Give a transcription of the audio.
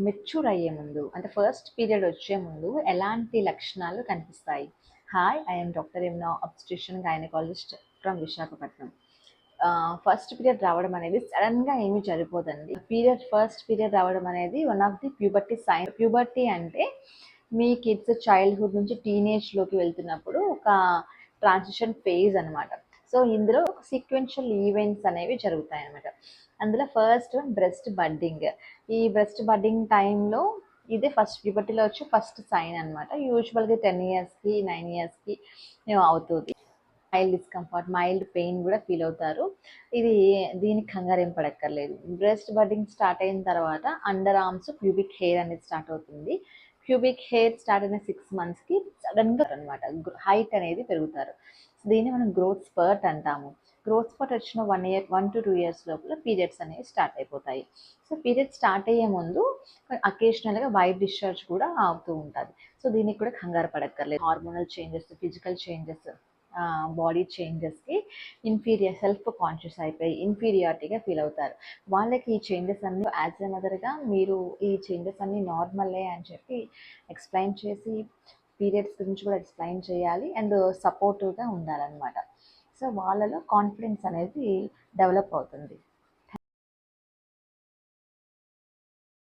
Mature అయ్యే ముందు అంటే ఫస్ట్ పీరియడ్ వచ్చే ముందు ఎలాంటి లక్షణాలు కనిపిస్తాయి? హాయ్, ఐఎమ్ డాక్టర్ ఎమ్నా, obstetrician gynaecologist from Visakhapatnam. First period రావడం అనేది సడన్గా ఏమీ సరిపోదండి. ఫస్ట్ పీరియడ్ రావడం అనేది one of the puberty sign. Puberty అంటే మీ కిడ్స్ చైల్డ్హుడ్ నుంచి టీనేజ్లోకి వెళ్తున్నప్పుడు ఒక ట్రాన్సిషన్ ఫేజ్ అనమాట. సో ఇందులో సీక్వెన్షియల్ ఈవెంట్స్ అనేవి జరుగుతాయి అనమాట. అందులో ఫస్ట్ బ్రెస్ట్ బడ్డింగ్. ఈ బ్రెస్ట్ బడ్డింగ్ టైంలో ఇదే ఫస్ట్ ప్యూబర్టీలో వచ్చి ఫస్ట్ సైన్ అనమాట. యూజువల్గా 10 ఇయర్స్కి 9 ఇయర్స్కి అవుతుంది. మైల్డ్ డిస్కంఫర్ట్, మైల్డ్ పెయిన్ కూడా ఫీల్ అవుతారు. దీనికి కంగారు ఏం పడక్కర్లేదు. బ్రెస్ట్ బడ్డింగ్ స్టార్ట్ అయిన తర్వాత అండర్ ఆర్మ్స్ ప్యూబిక్ హెయిర్ అనేది స్టార్ట్ అవుతుంది. ప్యూబిక్ హెయిర్ స్టార్ట్ అయిన 6 మంత్స్కి సడన్గా అనమాట హైట్ అనేది పెరుగుతారు. దీన్ని మనం గ్రోత్ స్పర్ట్ అంటాము. గ్రోత్ స్పర్ట్ వచ్చిన 1 to 2 ఇయర్స్ లోపల పీరియడ్స్ అనేవి స్టార్ట్ అయిపోతాయి. సో పీరియడ్స్ స్టార్ట్ అయ్యే ముందు అకేషనల్గా వైట్ డిశ్చార్జ్ కూడా అవుతూ ఉంటుంది. సో దీనికి కూడా కంగారు పడక్కర్లేదు. Hormonal changes, physical changes, body చేంజెస్కి సెల్ఫ్ కాన్షియస్ అయిపోయి ఇన్ఫీరియారిటీగా ఫీల్ అవుతారు. వాళ్ళకి ఈ చేంజెస్ అన్నీ యాజ్ ఎ మదర్గా మీరు ఈ చేంజెస్ అన్నీ నార్మలే అని చెప్పి ఎక్స్ప్లెయిన్ చేసి పీరియడ్స్ గురించి కూడా ఎక్స్ప్లెయిన్ చేయాలి అండ్ సపోర్టివ్గా ఉండాలన్నమాట. సో వాళ్ళలో కాన్ఫిడెన్స్ అనేది డెవలప్ అవుతుంది.